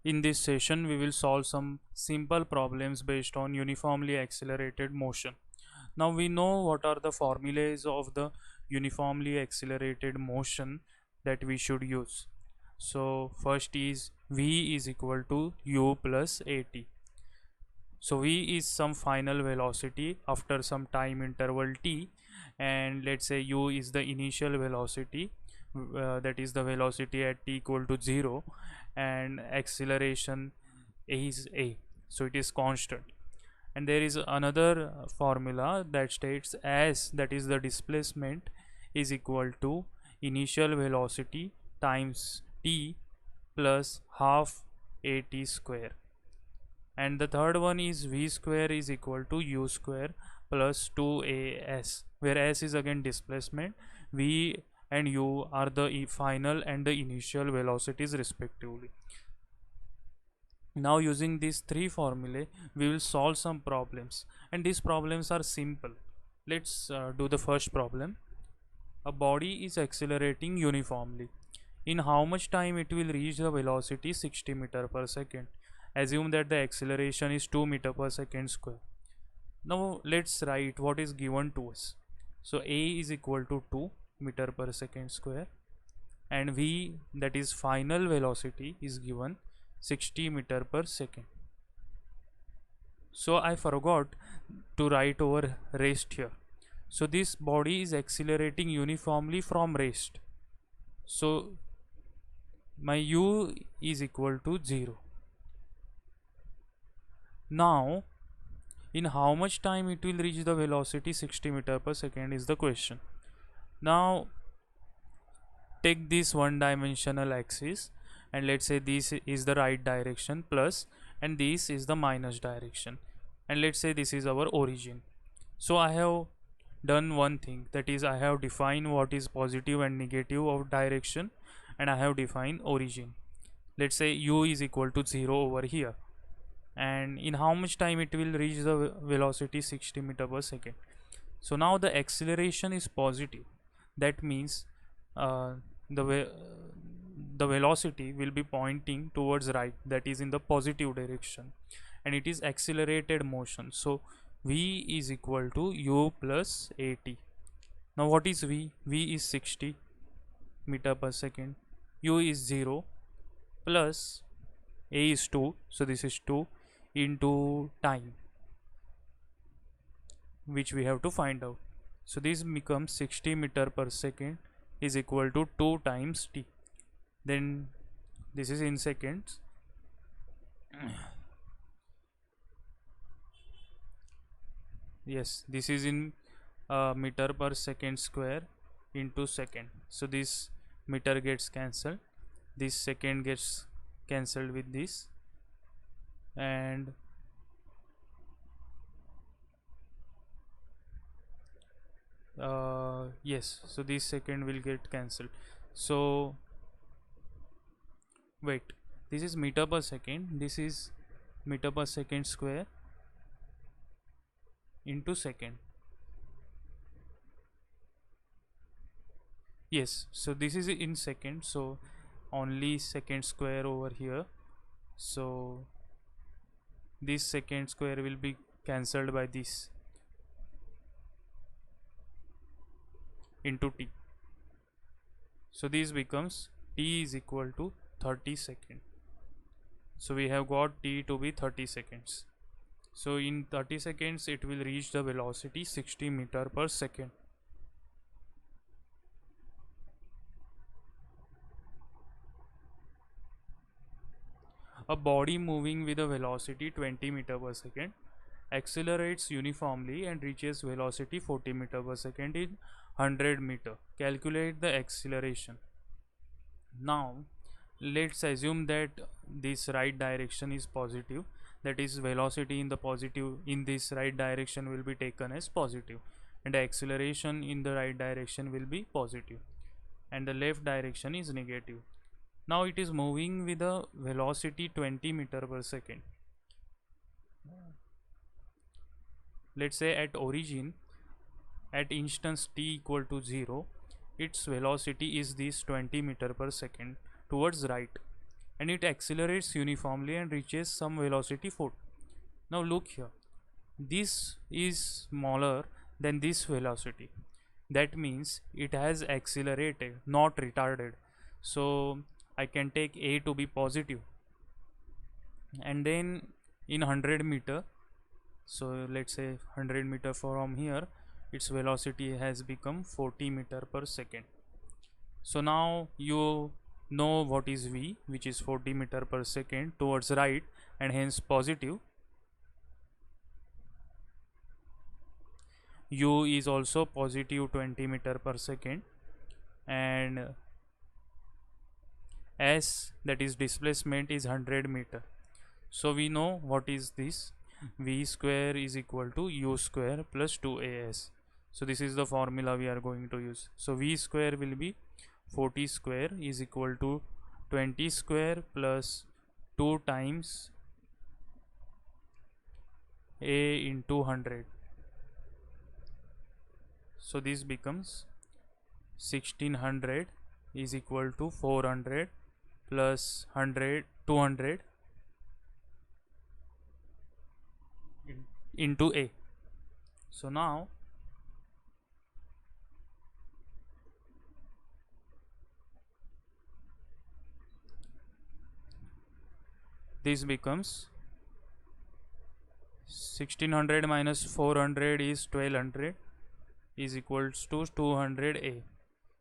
In this session, we will solve some simple problems based on uniformly accelerated motion. Now we know what are the formulas of the uniformly accelerated motion that we should use. So first is v is equal to u plus at. So v is some final velocity after some time interval t, and let's say u is the initial velocity, that is the velocity at t equal to 0, and acceleration is a, so it is constant. And there is another formula that states as, that is the displacement, is equal to initial velocity times t plus half at square. And the third one is v square is equal to u square plus 2as, where s is again displacement, v and u are the final and the initial velocities respectively. Now using these three formulae we will solve some problems, and these problems are simple. Let's do the first problem. A body is accelerating uniformly. In how much time it will reach the velocity 60 meter per second? Assume that the acceleration is 2 meter per second square. Now let's write what is given to us. So a is equal to 2 meter per second square, and v, that is final velocity, is given 60 meter per second. So I forgot to write over rest here. So this body is accelerating uniformly from rest. So my u is equal to 0. Now in how much time it will reach the velocity 60 meter per second is the question. Now take this one dimensional axis, and let's say this is the right direction plus, and this is the minus direction, and let's say this is our origin. So I have done one thing, that is I have defined what is positive and negative of direction, and I have defined origin. Let's say u is equal to 0 over here, and in how much time it will reach the velocity 60 meter per second. So now the acceleration is positive, that means uh, the velocity will be pointing towards right, that is in the positive direction, and it is accelerated motion. So v is equal to u plus at. Now what is v? V is 60 meter per second, u is 0, plus a is 2, so this is 2 into time, which we have to find out. So this becomes 60 meter per second is equal to 2 times t. Then this is in seconds. Yes, this is in meter per second square into second. So this meter gets cancelled, this second gets cancelled with this, and yes, so this second will get cancelled. So wait, this is meter per second, this is meter per second square into second. Yes, so this is in second, so only second square over here. So this second square will be cancelled by this into t. So this becomes t is equal to 30 seconds. So we have got t to be 30 seconds. So in 30 seconds it will reach the velocity 60 meter per second. A body moving with a velocity 20 meter per second accelerates uniformly and reaches velocity 40 meter per second in 100 meter. Calculate the acceleration. Now let's assume that this right direction is positive, that is velocity in the positive, in this right direction will be taken as positive, and the acceleration in the right direction will be positive, and the left direction is negative. Now it is moving with a velocity 20 meter per second. Let's say at origin, at instance t equal to 0, its velocity is this 20 meter per second towards right. and it accelerates uniformly and reaches some velocity 4. Now look here, this is smaller than this velocity. That means it has accelerated, not retarded. So I can take A to be positive, and then in 100 meter, so let's say 100 meter from here, its velocity has become 40 meter per second. So now you know what is V, which is 40 meter per second towards right, and hence positive. U is also positive 20 meter per second, and S, that is displacement, is 100 meter. So we know what is this. V square is equal to U square plus 2AS. So this is the formula we are going to use. So V square will be 40 square is equal to 20 square plus 2 times A into 100. So this becomes 1600 is equal to 400 plus 100 200 into A. So now this becomes 1600 minus 400 is 1200 is equals to 200 A.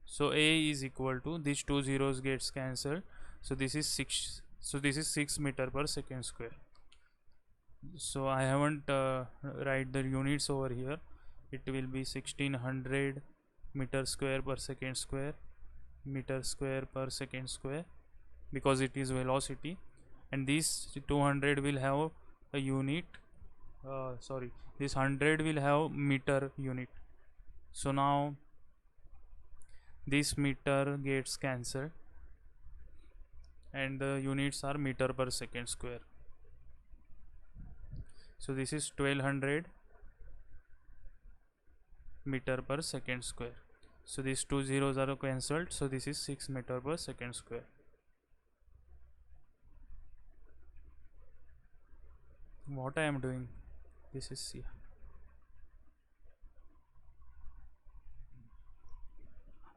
So A is equal to, these two zeros gets cancelled, so this is 6, so this is 6 meter per second square. So I haven't write the units over here. It will be 1600 meter square per second square, meter square per second square, because it is velocity, and this 200 will have a unit, sorry, this 100 will have meter unit. So now this meter gets cancelled and the units are meter per second square. So this is 1200 meter per second square. So these two zeros are cancelled, so this is 6 meter per second square. What I am doing, this is C.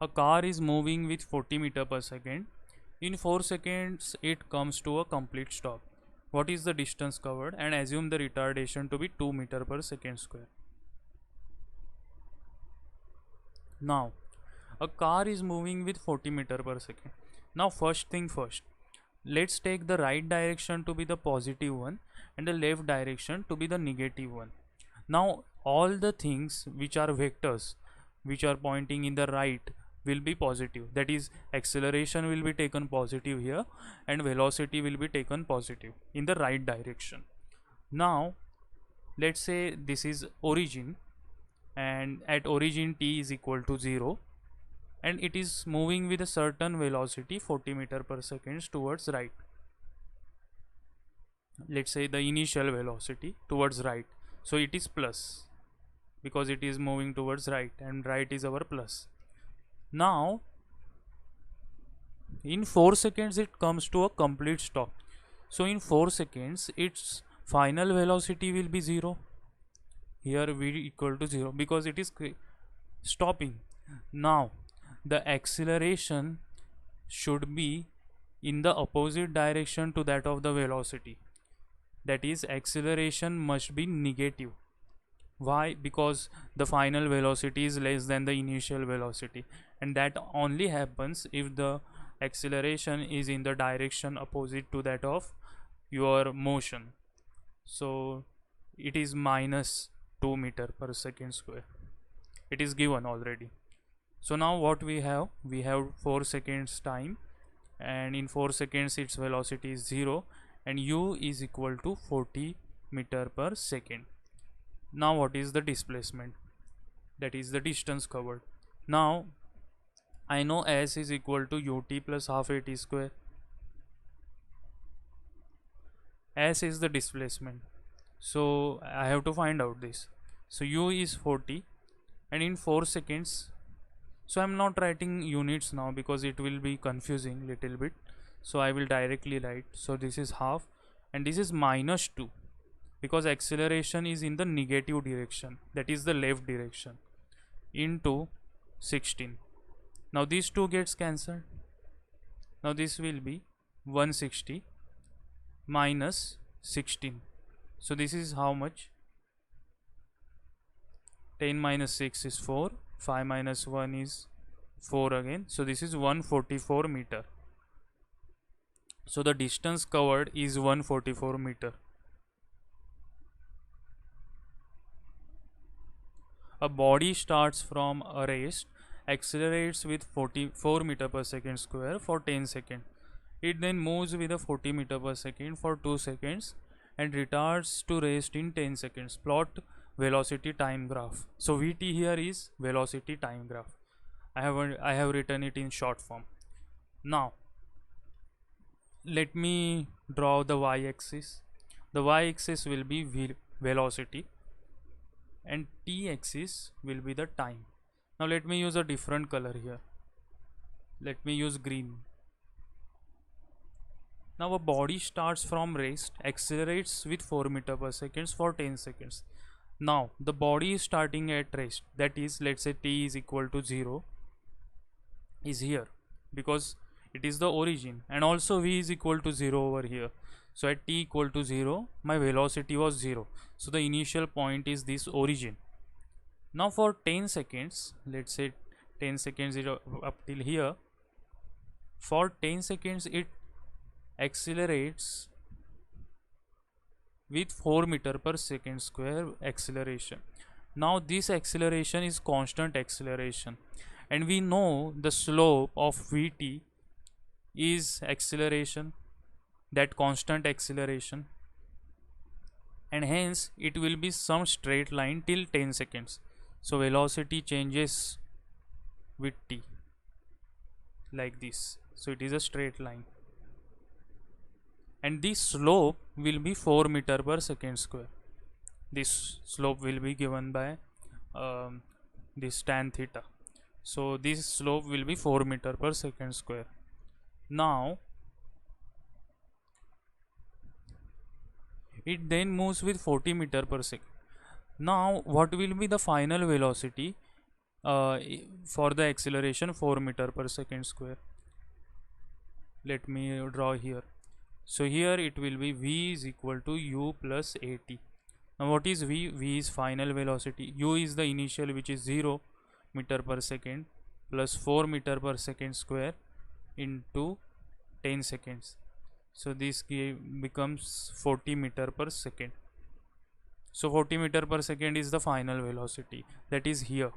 A car is moving with 40 meter per second. In 4 seconds it comes to a complete stop. What is the distance covered, and assume the retardation to be 2 meter per second square. Now a car is moving with 40 meter per second. Now first thing first, let's take the right direction to be the positive one and the left direction to be the negative one. Now all the things which are vectors which are pointing in the right will be positive, that is acceleration will be taken positive here and velocity will be taken positive in the right direction. Now let's say this is origin, and at origin t is equal to 0, and it is moving with a certain velocity 40 meter per second towards right. Let's say the initial velocity towards right, so it is plus because it is moving towards right and right is our plus. Now in 4 seconds it comes to a complete stop. So in 4 seconds its final velocity will be 0. Here v equal to 0 because it is stopping. Now the acceleration should be in the opposite direction to that of the velocity, that is acceleration must be negative. Why? Because the final velocity is less than the initial velocity, and that only happens if the acceleration is in the direction opposite to that of your motion. So it is minus 2 meter per second square. It is given already. So now what we have 4 seconds time, and in 4 seconds its velocity is 0 and u is equal to 40 meter per second. Now what is the displacement? That is the distance covered. Now I know s is equal to ut plus half at square. S is the displacement, so I have to find out this. So u is 40 and in 4 seconds, so I'm not writing units now because it will be confusing little bit. so I will directly write. So this is half, and this is minus 2, because acceleration is in the negative direction, that is the left direction, into 16. Now these two gets cancelled. Now this will be 160 minus 16. So this is how much? 10 minus 6 is 4, 5 minus 1 is 4 again. So this is 144 meter. So the distance covered is 144 meter. A body starts from a rest, accelerates with 44 meter per second square for 10 seconds. It then moves with a 40 meter per second for 2 seconds and retards to rest in 10 seconds. Plot velocity time graph. So Vt here is velocity time graph. I have written it in short form. Now let me draw the y-axis. The y-axis will be velocity and t-axis will be the time. Now let me use a different color here. Let me use green. Now a body starts from rest, accelerates with 4 meter per second for 10 seconds. Now the body is starting at rest, that is, let's say t is equal to 0 is here, because it is the origin, and also v is equal to 0 over here. So at t equal to 0, my velocity was 0. So the initial point is this origin. Now for 10 seconds, let's say 10 seconds is up till here. For 10 seconds it accelerates with 4 meter per second square acceleration. Now this acceleration is constant acceleration, and we know the slope of Vt is acceleration, that constant acceleration, and hence it will be some straight line till 10 seconds. So velocity changes with t like this. So it is a straight line, and this slope will be 4 meter per second square. This slope will be given by this tan theta. So this slope will be 4 meter per second square. Now it then moves with 40 meter per second. Now what will be the final velocity for the acceleration 4 meter per second square? Let me draw here. So here it will be v is equal to u plus at. Now what is v? V is final velocity. U is the initial, which is 0 meter per second plus 4 meter per second square into 10 seconds. So this becomes 40 meter per second. So 40 meter per second is the final velocity, that is here,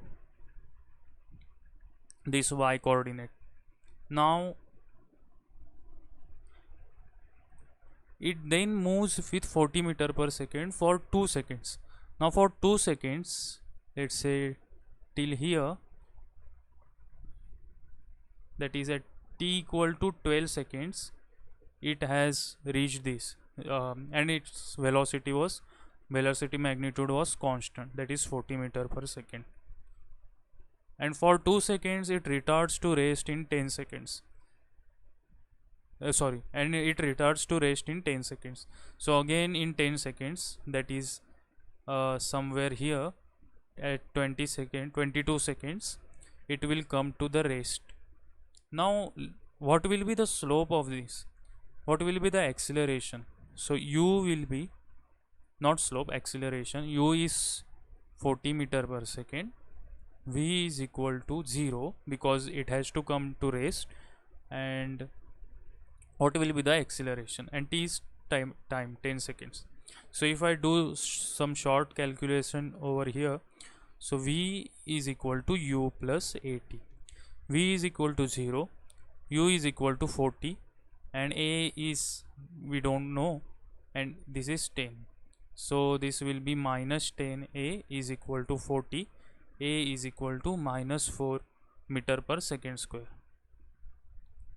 this y coordinate. Now it then moves with 40 meter per second for 2 seconds. Now for 2 seconds, let's say till here, that is at t equal to 12 seconds, it has reached this, and its velocity magnitude was constant, that is 40 meter per second. And for 2 seconds it retards to rest in 10 seconds. And it retards to rest in 10 seconds. So again in 10 seconds, that is somewhere here at 22 seconds, it will come to the rest. Now what will be the slope of this? What will be the acceleration? So u will be, not slope, acceleration. U is 40 meter per second. V is equal to 0 because it has to come to rest. And what will be the acceleration? And t is time 10 seconds. So if I do some short calculation over here, so v is equal to u plus at. V is equal to 0, u is equal to 40, and a is, we don't know, and this is 10. So this will be minus 10, a is equal to 40, a is equal to minus 4 meter per second square.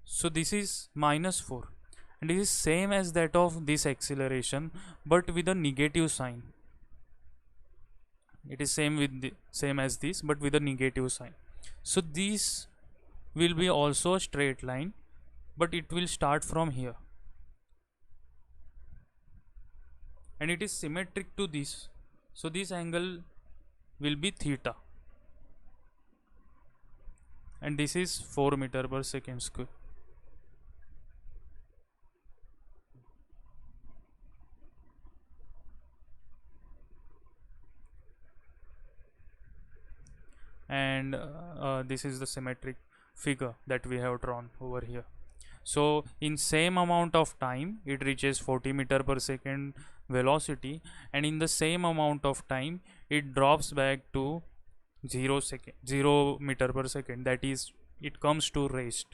So this is minus 4, and it is same as that of this acceleration, but with a negative sign. It is same as this, but with a negative sign. So this will be also a straight line, but it will start from here, and it is symmetric to this, so this angle will be theta, and this is 4 meter per second square. And this is the symmetric figure that we have drawn over here. So in same amount of time it reaches 40 meter per second velocity, and in the same amount of time it drops back to 0 meter per second, that is it comes to rest.